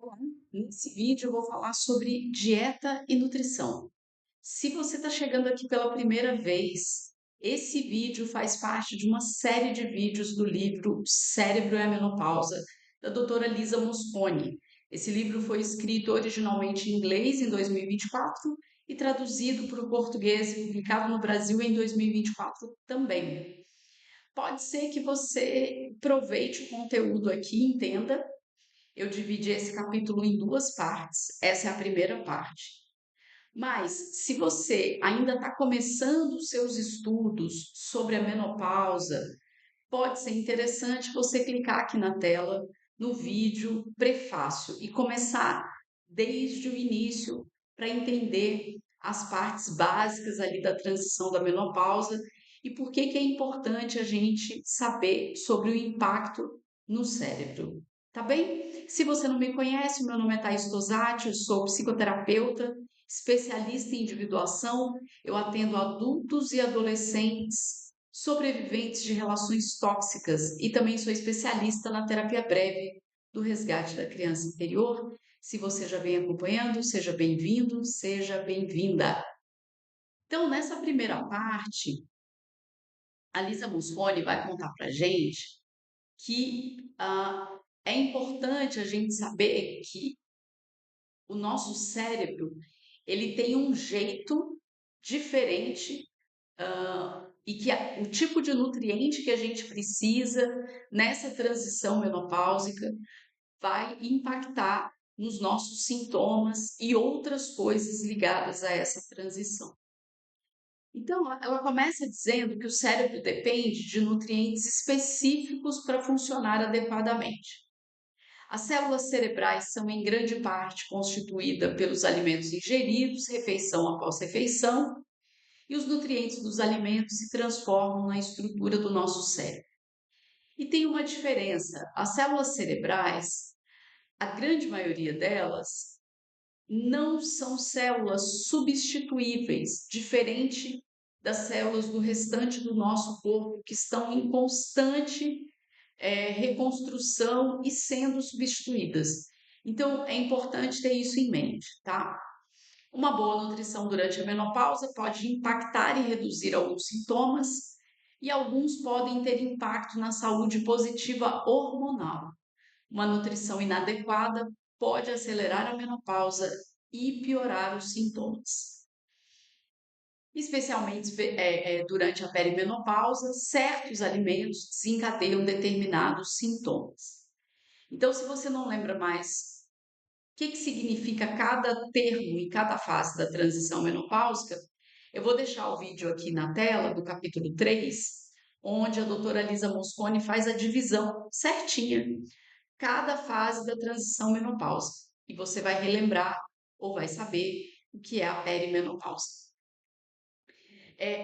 Olá, nesse vídeo eu vou falar sobre dieta e nutrição. Se você está chegando aqui pela primeira vez, esse vídeo faz parte de uma série de vídeos do livro Cérebro e a Menopausa, da doutora Lisa Mosconi. Esse livro foi escrito originalmente em inglês em 2024 e traduzido para o português e publicado no Brasil em 2024 também. Pode ser que você aproveite o conteúdo aqui e entenda. Eu dividi esse capítulo em duas partes. Essa é a primeira parte. Mas, se você ainda está começando os seus estudos sobre a menopausa, pode ser interessante você clicar aqui na tela, no vídeo prefácio, e começar desde o início para entender as partes básicas ali da transição da menopausa e por que é importante a gente saber sobre o impacto no cérebro. Tá bem? Se você não me conhece, meu nome é Thaís Tosati, eu sou psicoterapeuta, especialista em individuação, eu atendo adultos e adolescentes sobreviventes de relações tóxicas e também sou especialista na terapia breve do resgate da criança interior. Se você já vem acompanhando, seja bem-vindo, seja bem-vinda. Então, nessa primeira parte, a Lisa Mosconi vai contar para gente que é importante a gente saber que o nosso cérebro ele tem um jeito diferente e que o tipo de nutriente que a gente precisa nessa transição menopáusica vai impactar nos nossos sintomas e outras coisas ligadas a essa transição. Então, ela começa dizendo que o cérebro depende de nutrientes específicos para funcionar adequadamente. As células cerebrais são, em grande parte, constituídas pelos alimentos ingeridos, refeição após refeição, e os nutrientes dos alimentos se transformam na estrutura do nosso cérebro. E tem uma diferença: as células cerebrais, a grande maioria delas, não são células substituíveis, diferente das células do restante do nosso corpo, que estão em constante reconstrução e sendo substituídas. Então, é importante ter isso em mente, tá? Uma boa nutrição durante a menopausa pode impactar e reduzir alguns sintomas, e alguns podem ter impacto na saúde positiva hormonal. Uma nutrição inadequada pode acelerar a menopausa e piorar os sintomas. Especialmente durante a perimenopausa, certos alimentos desencadeiam determinados sintomas. Então, se você não lembra mais que significa cada termo em cada fase da transição menopáusica, eu vou deixar o vídeo aqui na tela do capítulo 3, onde a doutora Lisa Mosconi faz a divisão certinha, cada fase da transição menopáusica. E você vai relembrar ou vai saber o que é a perimenopausa.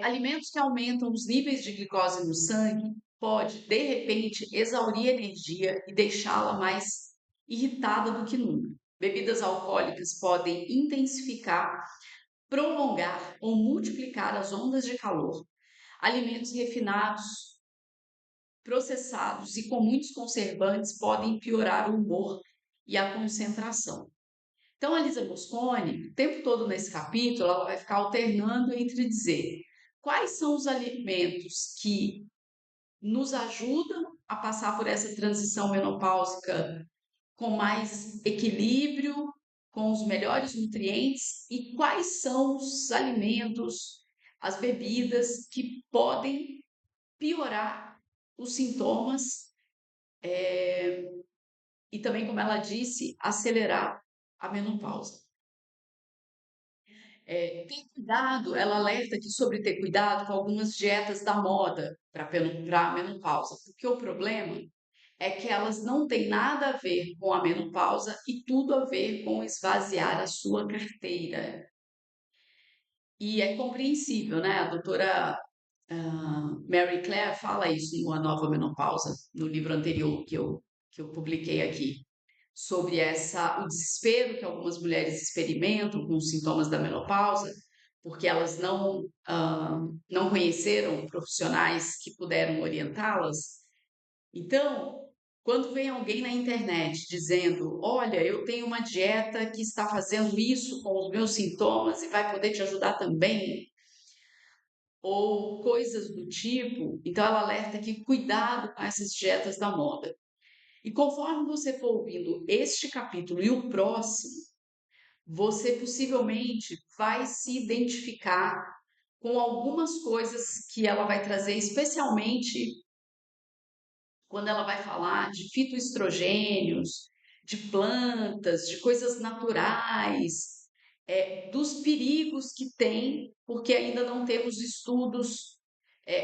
Alimentos que aumentam os níveis de glicose no sangue pode, de repente, exaurir a energia e deixá-la mais irritada do que nunca. Bebidas alcoólicas podem intensificar, prolongar ou multiplicar as ondas de calor. Alimentos refinados, processados e com muitos conservantes podem piorar o humor e a concentração. Então, a Lisa Mosconi, o tempo todo nesse capítulo, ela vai ficar alternando entre dizer quais são os alimentos que nos ajudam a passar por essa transição menopáusica com mais equilíbrio, com os melhores nutrientes, e quais são os alimentos, as bebidas que podem piorar os sintomas e também, como ela disse, acelerar a menopausa. Ter cuidado, ela alerta aqui sobre ter cuidado com algumas dietas da moda para a menopausa, porque o problema é que elas não têm nada a ver com a menopausa e tudo a ver com esvaziar a sua carteira. E é compreensível, né? A doutora Mary Claire fala isso em Uma Nova Menopausa, no livro anterior que eu publiquei aqui, sobre o desespero que algumas mulheres experimentam com os sintomas da menopausa, porque elas não conheceram profissionais que puderam orientá-las. Então, Quando vem alguém na internet dizendo: olha, eu tenho uma dieta que está fazendo isso com os meus sintomas e vai poder te ajudar também, ou coisas do tipo, então ela alerta que cuidado com essas dietas da moda. E conforme você for ouvindo este capítulo e o próximo, você possivelmente vai se identificar com algumas coisas que ela vai trazer, especialmente quando ela vai falar de fitoestrogênios, de plantas, de coisas naturais, dos perigos que tem, porque ainda não temos estudos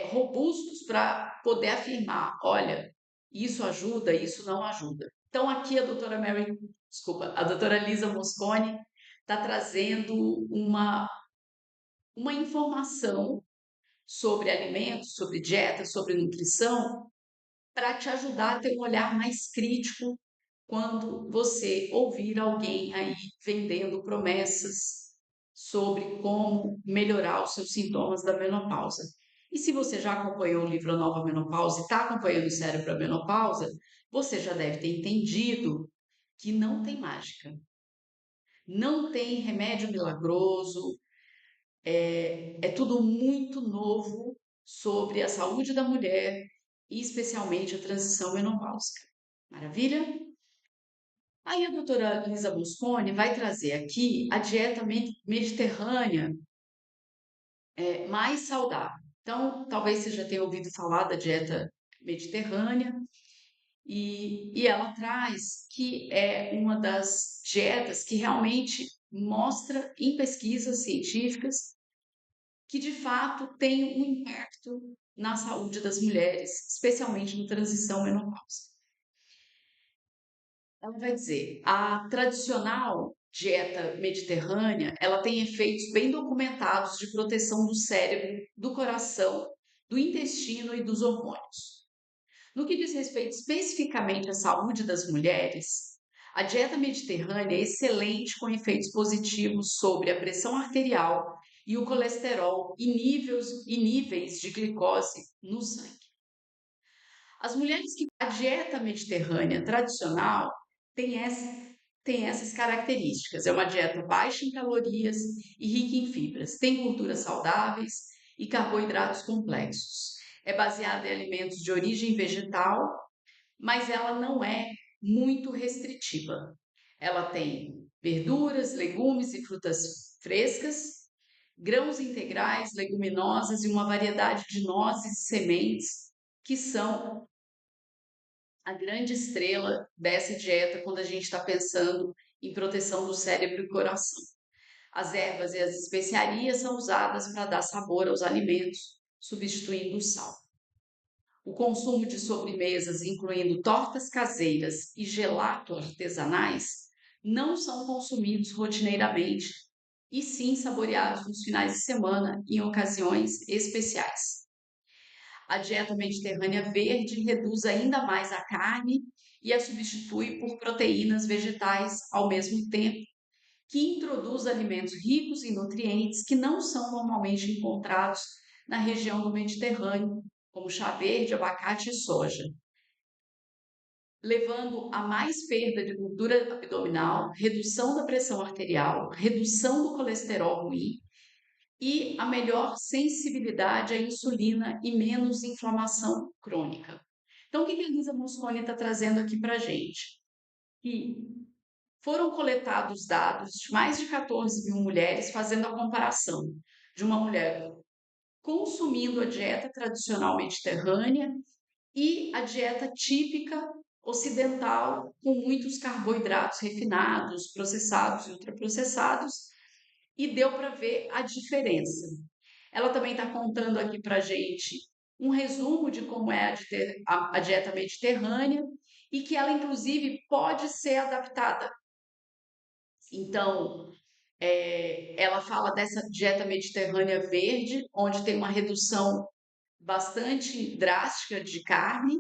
robustos para poder afirmar, olha, isso ajuda, isso não ajuda. Então aqui a doutora Lisa Mosconi está trazendo uma informação sobre alimentos, sobre dieta, sobre nutrição, para te ajudar a ter um olhar mais crítico quando você ouvir alguém aí vendendo promessas sobre como melhorar os seus sintomas da menopausa. E se você já acompanhou o livro A Nova Menopausa e está acompanhando o Sério para a Menopausa, você já deve ter entendido que não tem mágica, não tem remédio milagroso, é tudo muito novo sobre a saúde da mulher e especialmente a transição menopáusica. Maravilha? Aí a doutora Lisa Mosconi vai trazer aqui a dieta mediterrânea mais saudável. Então, talvez você já tenha ouvido falar da dieta mediterrânea, e ela traz que é uma das dietas que realmente mostra em pesquisas científicas que de fato tem um impacto na saúde das mulheres, especialmente na transição menopausa. Ela vai dizer, a tradicional dieta mediterrânea, ela tem efeitos bem documentados de proteção do cérebro, do coração, do intestino e dos hormônios. No que diz respeito especificamente à saúde das mulheres, a dieta mediterrânea é excelente com efeitos positivos sobre a pressão arterial e o colesterol e níveis de glicose no sangue. As mulheres que a dieta mediterrânea tradicional tem, tem essas características. É uma dieta baixa em calorias e rica em fibras. Tem gorduras saudáveis e carboidratos complexos. É baseada em alimentos de origem vegetal, mas ela não é muito restritiva. Ela tem verduras, legumes e frutas frescas, grãos integrais, leguminosas e uma variedade de nozes e sementes que são a grande estrela dessa dieta quando a gente está pensando em proteção do cérebro e coração. As ervas e as especiarias são usadas para dar sabor aos alimentos, substituindo o sal. O consumo de sobremesas, incluindo tortas caseiras e gelato artesanais, não são consumidos rotineiramente, e sim saboreados nos finais de semana em ocasiões especiais. A dieta mediterrânea verde reduz ainda mais a carne e a substitui por proteínas vegetais ao mesmo tempo, que introduz alimentos ricos em nutrientes que não são normalmente encontrados na região do Mediterrâneo, como chá verde, abacate e soja, levando a mais perda de gordura abdominal, redução da pressão arterial, redução do colesterol ruim e a melhor sensibilidade à insulina e menos inflamação crônica. Então, o que a Elisa Mosconi está trazendo aqui para a gente? Que foram coletados dados de mais de 14 mil mulheres fazendo a comparação de uma mulher consumindo a dieta tradicional mediterrânea e a dieta típica ocidental, com muitos carboidratos refinados, processados e ultraprocessados, e deu para ver a diferença. Ela também está contando aqui para a gente um resumo de como é a dieta mediterrânea e que ela, inclusive, pode ser adaptada. Então, ela fala dessa dieta mediterrânea verde, onde tem uma redução bastante drástica de carne,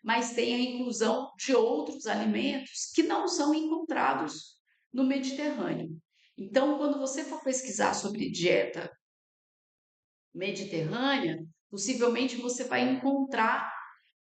mas tem a inclusão de outros alimentos que não são encontrados no Mediterrâneo. Então, quando você for pesquisar sobre dieta mediterrânea, possivelmente você vai encontrar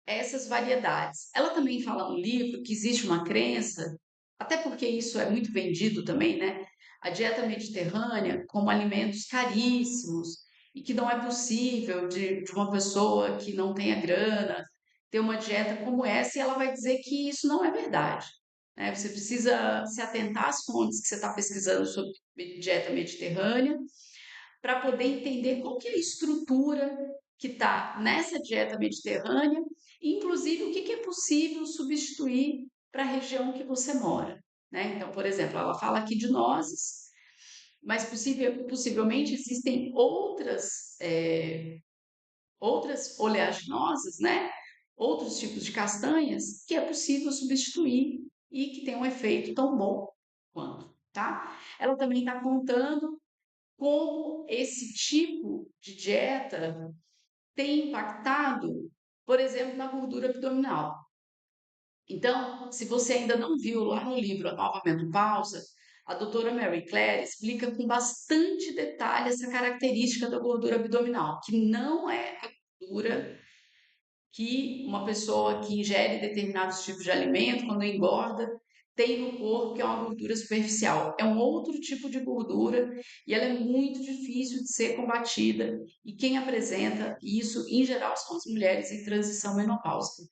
essas variedades. Ela também fala no livro que existe uma crença, até porque isso é muito vendido também, né? A dieta mediterrânea como alimentos caríssimos e que não é possível de uma pessoa que não tenha grana ter uma dieta como essa, e ela vai dizer que isso não é verdade, né? Você precisa se atentar às fontes que você está pesquisando sobre dieta mediterrânea para poder entender qual que é a estrutura que está nessa dieta mediterrânea, inclusive o que, que é possível substituir para a região que você mora, né? Então, por exemplo, ela fala aqui de nozes, mas possivelmente existem outras oleaginosas, né? Outros tipos de castanhas que é possível substituir e que tem um efeito tão bom quanto, tá? Ela também está contando como esse tipo de dieta tem impactado, por exemplo, na gordura abdominal. Então, se você ainda não viu lá no livro A Nova Menopausa, a doutora Mary Claire explica com bastante detalhe essa característica da gordura abdominal, que não é a gordura que uma pessoa que ingere determinados tipos de alimento, quando engorda, tem no corpo, que é uma gordura superficial. É um outro tipo de gordura e ela é muito difícil de ser combatida. E quem apresenta isso, em geral, são as mulheres em transição menopáusica.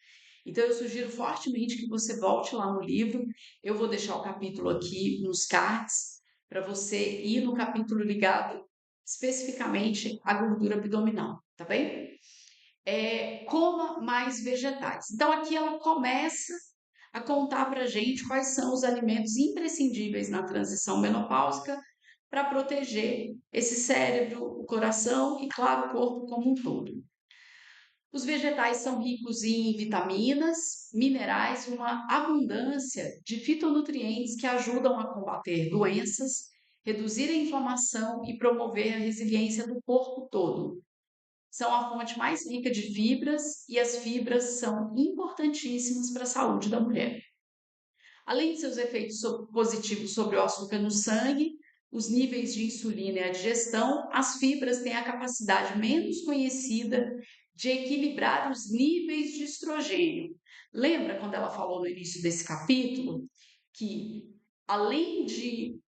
Então, eu sugiro fortemente que você volte lá no livro. Eu vou deixar o capítulo aqui nos cards para você ir no capítulo ligado especificamente à gordura abdominal, tá bem? Coma mais vegetais. Então, aqui ela começa a contar para a gente quais são os alimentos imprescindíveis na transição menopáusica para proteger esse cérebro, o coração e, claro, o corpo como um todo. Os vegetais são ricos em vitaminas, minerais e uma abundância de fitonutrientes que ajudam a combater doenças, reduzir a inflamação e promover a resiliência do corpo todo. São a fonte mais rica de fibras e as fibras são importantíssimas para a saúde da mulher. Além de seus efeitos positivos sobre o açúcar no sangue, os níveis de insulina e a digestão, as fibras têm a capacidade menos conhecida de equilibrar os níveis de estrogênio. Lembra quando ela falou no início desse capítulo que, além de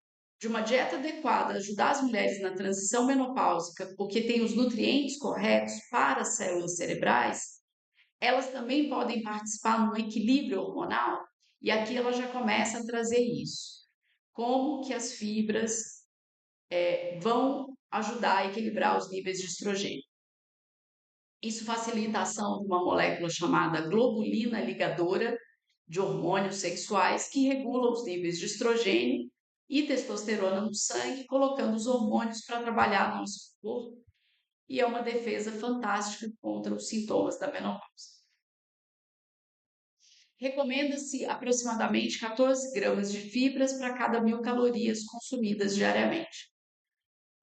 uma dieta adequada ajudar as mulheres na transição menopáusica, porque tem os nutrientes corretos para as células cerebrais, elas também podem participar no equilíbrio hormonal, e aqui ela já começa a trazer isso. Como que as fibras vão ajudar a equilibrar os níveis de estrogênio. Isso facilita a ação de uma molécula chamada globulina ligadora de hormônios sexuais que regula os níveis de estrogênio e testosterona no sangue, colocando os hormônios para trabalhar no nosso corpo, e é uma defesa fantástica contra os sintomas da menopausa. Recomenda-se aproximadamente 14 gramas de fibras para cada 1.000 calorias consumidas diariamente.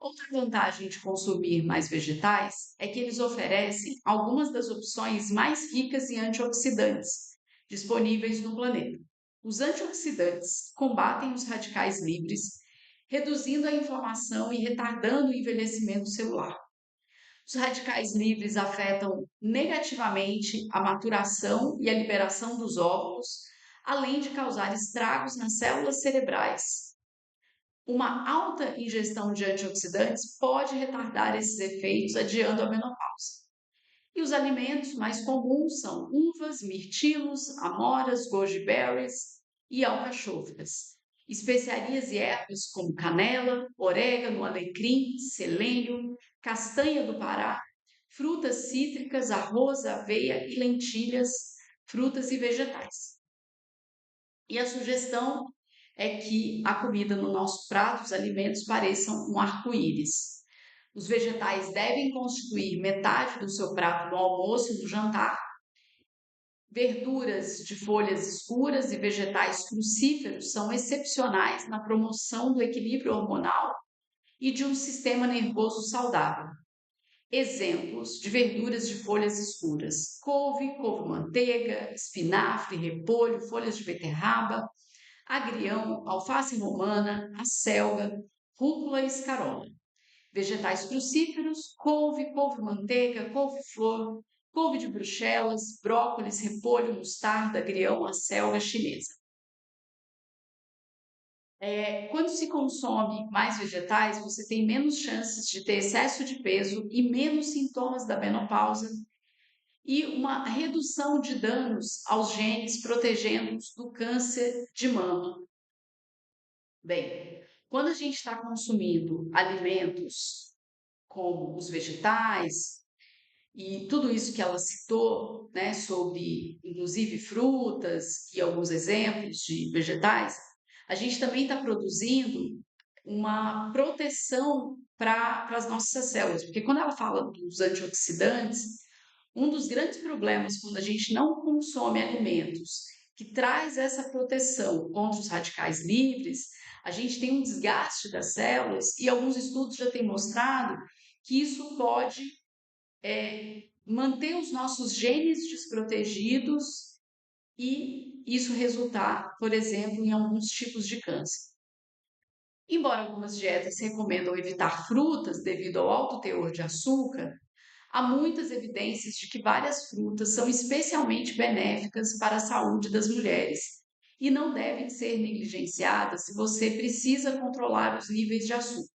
Outra vantagem de consumir mais vegetais é que eles oferecem algumas das opções mais ricas em antioxidantes disponíveis no planeta. Os antioxidantes combatem os radicais livres, reduzindo a inflamação e retardando o envelhecimento celular. Os radicais livres afetam negativamente a maturação e a liberação dos óvulos, além de causar estragos nas células cerebrais. Uma alta ingestão de antioxidantes pode retardar esses efeitos, adiando a menopausa. E os alimentos mais comuns são uvas, mirtilos, amoras, goji berries e alcachofras. Especiarias e ervas como canela, orégano, alecrim, selênio, castanha do Pará, frutas cítricas, arroz, aveia e lentilhas, frutas e vegetais. E a sugestão é que a comida no nosso prato, os alimentos, pareçam um arco-íris. Os vegetais devem constituir metade do seu prato no almoço e no jantar. Verduras de folhas escuras e vegetais crucíferos são excepcionais na promoção do equilíbrio hormonal e de um sistema nervoso saudável. Exemplos de verduras de folhas escuras: couve, couve-manteiga, espinafre, repolho, folhas de beterraba, agrião, alface romana, acelga, rúcula e escarola. Vegetais crucíferos: couve, couve-manteiga, couve-flor, couve de Bruxelas, brócolis, repolho, mostarda, agrião, acelga chinesa. Quando se consome mais vegetais, você tem menos chances de ter excesso de peso e menos sintomas da menopausa e uma redução de danos aos genes, protegendo-os do câncer de mama. Bem, quando a gente está consumindo alimentos como os vegetais e tudo isso que ela citou, né, sobre inclusive frutas e alguns exemplos de vegetais, a gente também está produzindo uma proteção para as nossas células, porque quando ela fala dos antioxidantes, um dos grandes problemas quando a gente não consome alimentos que traz essa proteção contra os radicais livres, a gente tem um desgaste das células e alguns estudos já têm mostrado que isso pode manter os nossos genes desprotegidos e isso resultar, por exemplo, em alguns tipos de câncer. Embora algumas dietas recomendam evitar frutas devido ao alto teor de açúcar, há muitas evidências de que várias frutas são especialmente benéficas para a saúde das mulheres e não devem ser negligenciadas se você precisa controlar os níveis de açúcar.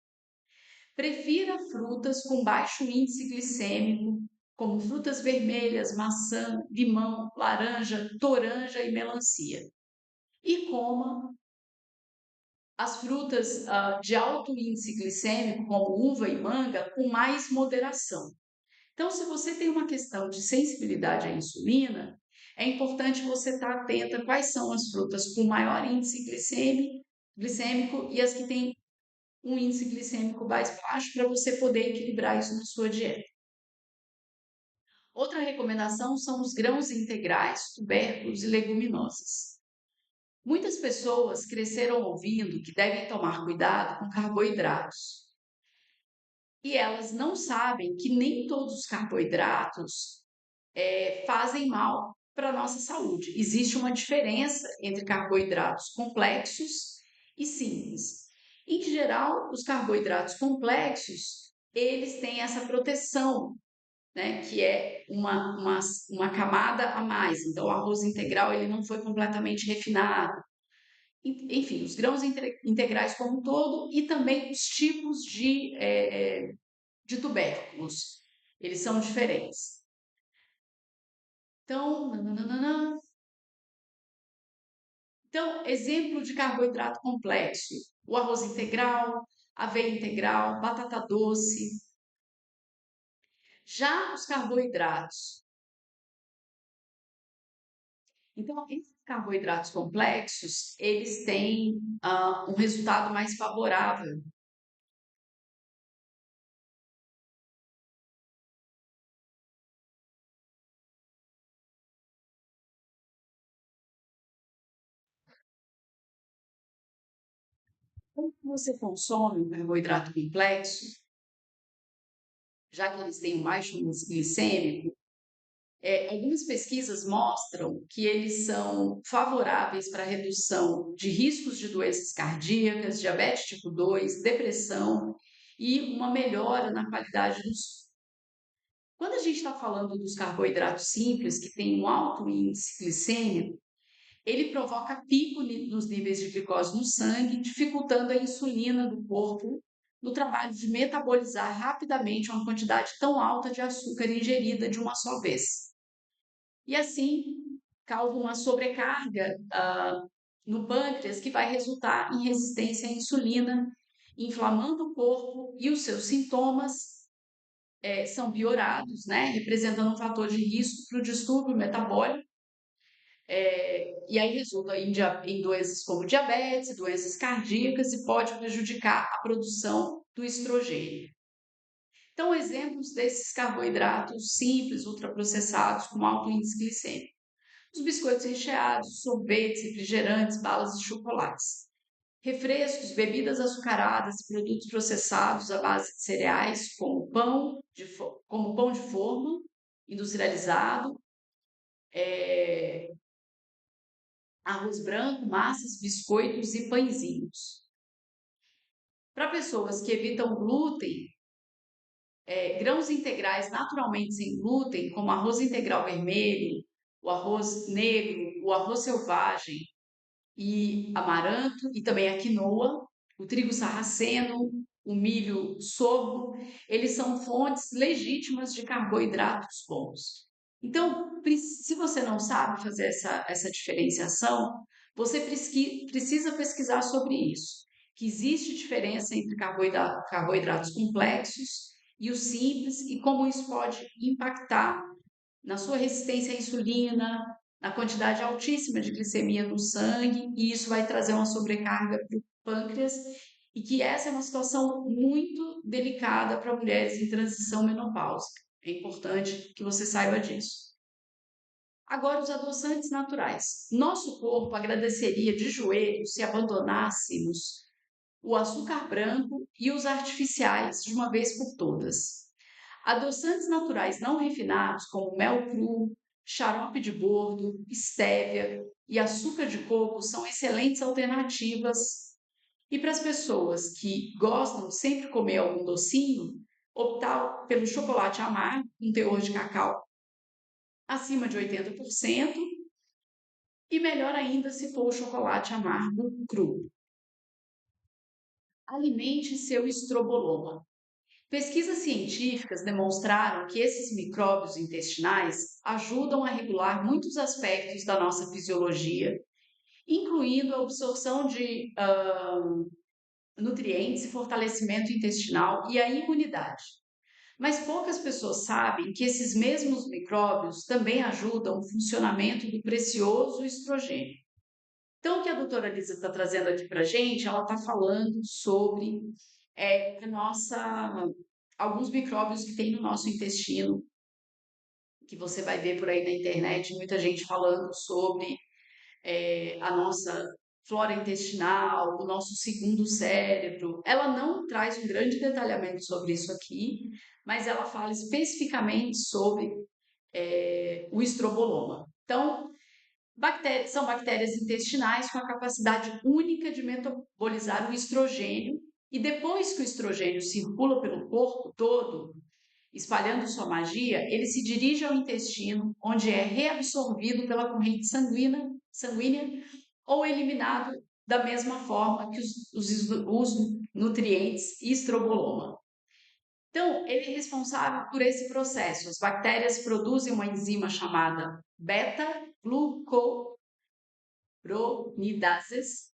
Prefira frutas com baixo índice glicêmico, como frutas vermelhas, maçã, limão, laranja, toranja e melancia. E coma as frutas de alto índice glicêmico, como uva e manga, com mais moderação. Então, se você tem uma questão de sensibilidade à insulina, é importante você estar atenta quais são as frutas com maior índice glicêmico e as que têm um índice glicêmico mais baixo para você poder equilibrar isso na sua dieta. Outra recomendação são os grãos integrais, tubérculos e leguminosas. Muitas pessoas cresceram ouvindo que devem tomar cuidado com carboidratos. E elas não sabem que nem todos os carboidratos fazem mal para a nossa saúde. Existe uma diferença entre carboidratos complexos e simples. Em geral, os carboidratos complexos, eles têm essa proteção, né, que é uma camada a mais. Então, o arroz integral ele não foi completamente refinado. Enfim, os grãos integrais como um todo e também os tipos de tubérculos, eles são diferentes. Então, nananana. Então, exemplo de carboidrato complexo: o arroz integral, aveia integral, batata doce. Já os carboidratos. Então, esses carboidratos complexos, eles têm um resultado mais favorável. Quando você consome um carboidrato complexo, já que eles têm um baixo índice glicêmico, algumas pesquisas mostram que eles são favoráveis para a redução de riscos de doenças cardíacas, diabetes tipo 2, depressão e uma melhora na qualidade do sono. Quando a gente está falando dos carboidratos simples, que têm um alto índice glicêmico, ele provoca pico nos níveis de glicose no sangue, dificultando a insulina do corpo no trabalho de metabolizar rapidamente uma quantidade tão alta de açúcar ingerida de uma só vez. E assim causa uma sobrecarga no pâncreas que vai resultar em resistência à insulina, inflamando o corpo e os seus sintomas são piorados, né? Representando um fator de risco para o distúrbio metabólico. E aí resulta em doenças como diabetes, doenças cardíacas e pode prejudicar a produção do estrogênio. Então, exemplos desses carboidratos simples, ultraprocessados, com alto índice glicêmico: os biscoitos recheados, sorvetes, refrigerantes, balas de chocolates, refrescos, bebidas açucaradas, produtos processados à base de cereais, como pão de forma industrializado, arroz branco, massas, biscoitos e pãezinhos. Para pessoas que evitam glúten, grãos integrais naturalmente sem glúten, como arroz integral vermelho, o arroz negro, o arroz selvagem e amaranto, e também a quinoa, o trigo sarraceno, o milho sorgo, eles são fontes legítimas de carboidratos bons. Então, se você não sabe fazer essa diferenciação, você precisa pesquisar sobre isso, que existe diferença entre carboidratos complexos e os simples e como isso pode impactar na sua resistência à insulina, na quantidade altíssima de glicemia no sangue, e isso vai trazer uma sobrecarga para o pâncreas, e que essa é uma situação muito delicada para mulheres em transição menopáusica. É importante que você saiba disso. Agora, os adoçantes naturais. Nosso corpo agradeceria de joelhos se abandonássemos o açúcar branco e os artificiais de uma vez por todas. Adoçantes naturais não refinados, como mel cru, xarope de bordo, estévia e açúcar de coco, são excelentes alternativas. E para as pessoas que gostam de sempre comer algum docinho, optar pelo chocolate amargo, com teor de cacau acima de 80%, e melhor ainda se for o chocolate amargo cru. Alimente seu estroboloma. Pesquisas científicas demonstraram que esses micróbios intestinais ajudam a regular muitos aspectos da nossa fisiologia, incluindo a absorção de nutrientes e fortalecimento intestinal e a imunidade. Mas poucas pessoas sabem que esses mesmos micróbios também ajudam o funcionamento do precioso estrogênio. Então, o que a doutora Lisa está trazendo aqui para a gente, ela está falando sobre alguns micróbios que tem no nosso intestino, que você vai ver por aí na internet, muita gente falando sobre a nossa flora intestinal, o nosso segundo cérebro. Ela não traz um grande detalhamento sobre isso aqui, mas ela fala especificamente sobre o estroboloma. Então, são bactérias intestinais com a capacidade única de metabolizar o estrogênio, e depois que o estrogênio circula pelo corpo todo, espalhando sua magia, ele se dirige ao intestino, onde é reabsorvido pela corrente sanguínea ou eliminado da mesma forma que os nutrientes estroboloma. Então, ele é responsável por esse processo. As bactérias produzem uma enzima chamada beta-glucuronidases,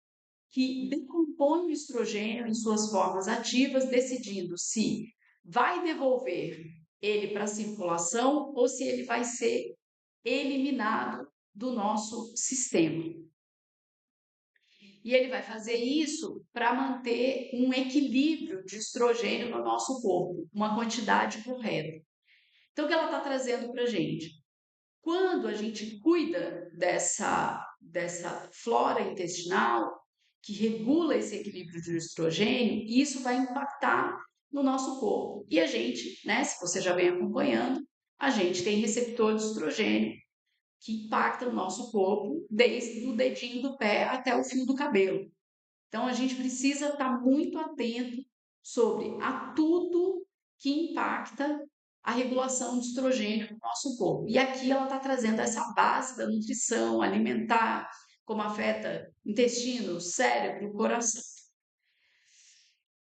que decompõe o estrogênio em suas formas ativas, decidindo se vai devolver ele para a circulação ou se ele vai ser eliminado do nosso sistema. E ele vai fazer isso para manter um equilíbrio de estrogênio no nosso corpo, uma quantidade correta. Então, o que ela está trazendo para a gente? Quando a gente cuida dessa flora intestinal, que regula esse equilíbrio de estrogênio, isso vai impactar no nosso corpo. E a gente, né, se você já vem acompanhando, a gente tem receptor de estrogênio que impacta o nosso corpo desde o dedinho do pé até o fio do cabelo. Então, a gente precisa estar muito atento sobre a tudo que impacta a regulação de estrogênio no nosso corpo. E aqui ela está trazendo essa base da nutrição alimentar, como afeta intestino, cérebro, coração.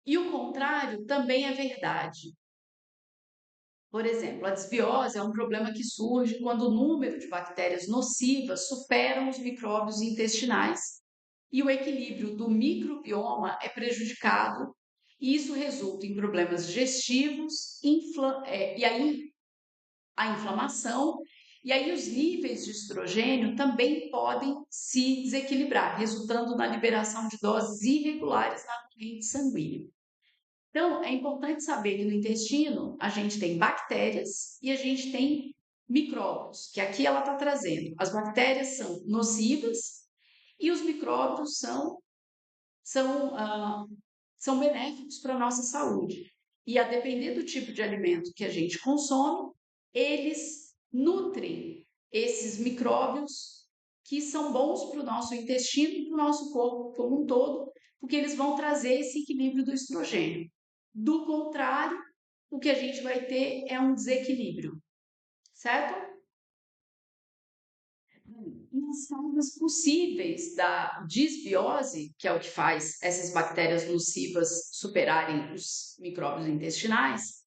E o contrário também é verdade. Por exemplo, a desbiose é um problema que surge quando o número de bactérias nocivas superam os micróbios intestinais e o equilíbrio do microbioma é prejudicado, e isso resulta em problemas digestivos, e aí a inflamação, e aí os níveis de estrogênio também podem se desequilibrar, resultando na liberação de doses irregulares na corrente sanguínea. Então, é importante saber que no intestino a gente tem bactérias e a gente tem micróbios, que aqui ela está trazendo. As bactérias são nocivas e os micróbios são benéficos para a nossa saúde. E a depender do tipo de alimento que a gente consome, eles nutrem esses micróbios que são bons para o nosso intestino e para o nosso corpo como um todo, porque eles vão trazer esse equilíbrio do estrogênio. Do contrário, o que a gente vai ter é um desequilíbrio, certo? E as causas possíveis da disbiose, que é o que faz essas bactérias nocivas superarem os micróbios intestinais,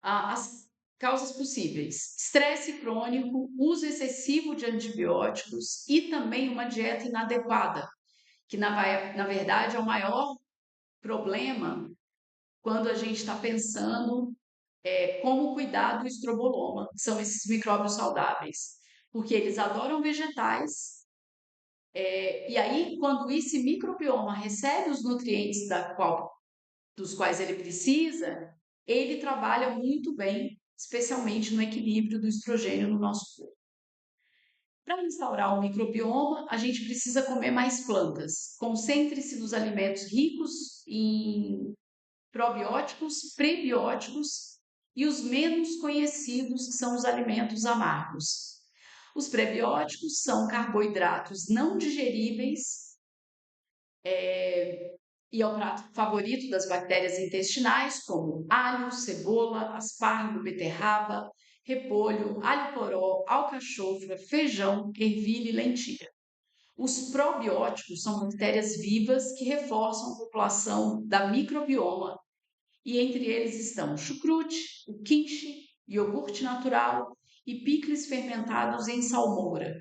as causas possíveis: estresse crônico, uso excessivo de antibióticos e também uma dieta inadequada, que na verdade é o maior problema quando a gente está pensando como cuidar do estroboloma, que são esses micróbios saudáveis, porque eles adoram vegetais. E aí, quando esse microbioma recebe os nutrientes dos quais ele precisa, ele trabalha muito bem, especialmente no equilíbrio do estrogênio no nosso corpo. Para instaurar o microbioma, a gente precisa comer mais plantas. Concentre-se nos alimentos ricos em probióticos, prebióticos e os menos conhecidos são os alimentos amargos. Os prebióticos são carboidratos não digeríveis e é o prato favorito das bactérias intestinais, como alho, cebola, aspargo, beterraba, repolho, alho poró, alcachofra, feijão, ervilha e lentilha. Os probióticos são bactérias vivas que reforçam a população da microbioma e entre eles estão chucrute, o quinche, iogurte natural e picles fermentados em salmoura.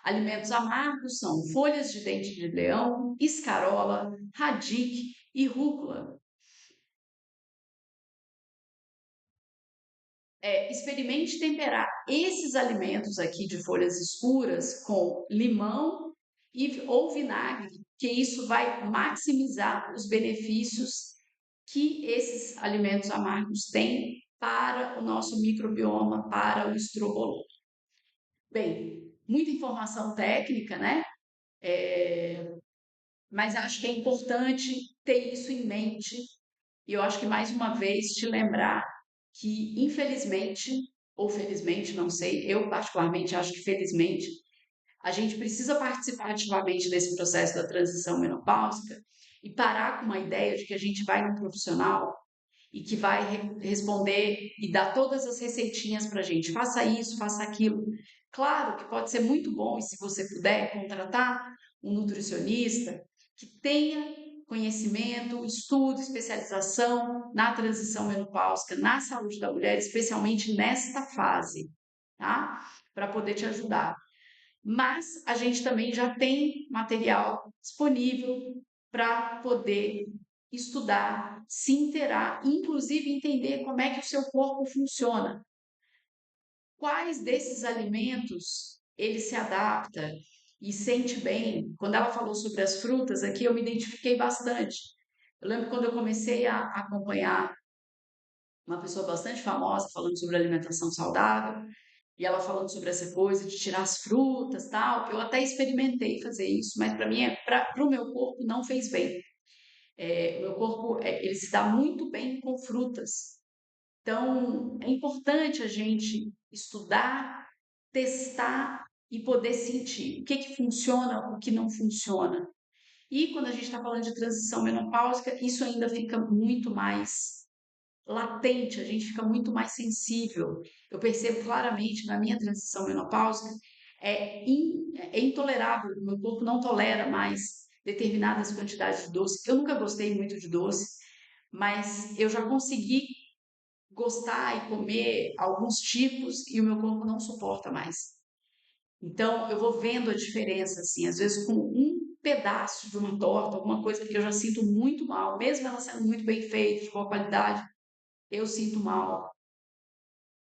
Alimentos amargos são folhas de dente de leão, escarola, radique e rúcula. Experimente temperar esses alimentos aqui de folhas escuras com limão ou vinagre, que isso vai maximizar os benefícios que esses alimentos amargos têm para o nosso microbioma, para o estroboloma. Bem, muita informação técnica, né? Mas acho que é importante ter isso em mente. E eu acho que mais uma vez te lembrar que, infelizmente, ou felizmente, não sei, eu particularmente acho que felizmente, a gente precisa participar ativamente desse processo da transição menopáusica e parar com uma ideia de que a gente vai no profissional e que vai responder e dar todas as receitinhas para a gente. Faça isso, faça aquilo. Claro que pode ser muito bom, e se você puder, contratar um nutricionista que tenha conhecimento, estudo, especialização na transição menopáusica, na saúde da mulher, especialmente nesta fase, tá? Para poder te ajudar. Mas a gente também já tem material disponível para poder estudar, se inteirar, inclusive entender como é que o seu corpo funciona. Quais desses alimentos ele se adapta e sente bem? Quando ela falou sobre as frutas, aqui eu me identifiquei bastante. Eu lembro quando eu comecei a acompanhar uma pessoa bastante famosa falando sobre alimentação saudável, e ela falando sobre essa coisa de tirar as frutas, tal. Eu até experimentei fazer isso, mas para mim, para o meu corpo, não fez bem. O meu corpo, ele se dá muito bem com frutas. Então, é importante a gente estudar, testar e poder sentir o que que funciona, o que não funciona. E quando a gente está falando de transição menopáusica, isso ainda fica muito mais latente, a gente fica muito mais sensível. Eu percebo claramente na minha transição menopáusica, é intolerável, o meu corpo não tolera mais determinadas quantidades de doce. Eu nunca gostei muito de doce, mas eu já consegui gostar e comer alguns tipos e o meu corpo não suporta mais. Então, eu vou vendo a diferença, assim, às vezes com um pedaço de uma torta, alguma coisa que eu já sinto muito mal, mesmo ela sendo muito bem feita, de boa qualidade, eu sinto mal.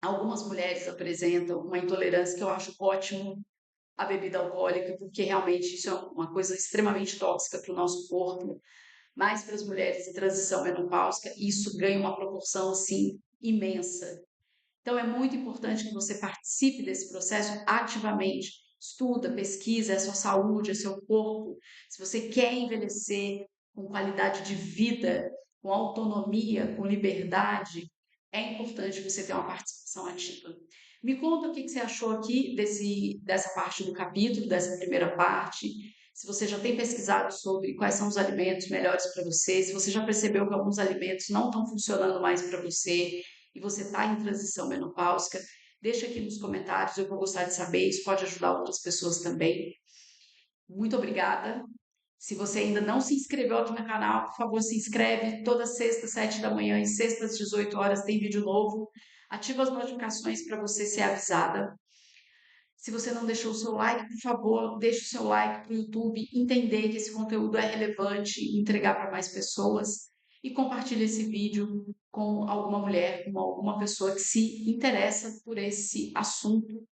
Algumas mulheres apresentam uma intolerância que eu acho ótimo à bebida alcoólica, porque realmente isso é uma coisa extremamente tóxica para o nosso corpo, mas para as mulheres em transição menopáusica, isso ganha uma proporção assim imensa. Então é muito importante que você participe desse processo ativamente. Estuda, pesquisa, é a sua saúde, é seu corpo. Se você quer envelhecer com qualidade de vida, com autonomia, com liberdade, é importante você ter uma participação ativa. Me conta o que você achou aqui dessa parte do capítulo, dessa primeira parte. se você já tem pesquisado sobre quais são os alimentos melhores para você, se você já percebeu que alguns alimentos não estão funcionando mais para você e você está em transição menopáusica, deixa aqui nos comentários, eu vou gostar de saber, isso pode ajudar outras pessoas também. Muito obrigada. Se você ainda não se inscreveu aqui no canal, por favor, se inscreve. Toda sexta, 7 da manhã e sextas, 18 horas, tem vídeo novo. Ativa as notificações para você ser avisada. Se você não deixou o seu like, por favor, deixe o seu like para o YouTube entender que esse conteúdo é relevante e entregar para mais pessoas. E compartilhe esse vídeo com alguma mulher, com alguma pessoa que se interessa por esse assunto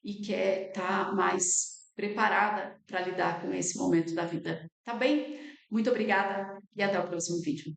e quer estar mais preparada para lidar com esse momento da vida. Tá bem? Muito obrigada e até o próximo vídeo.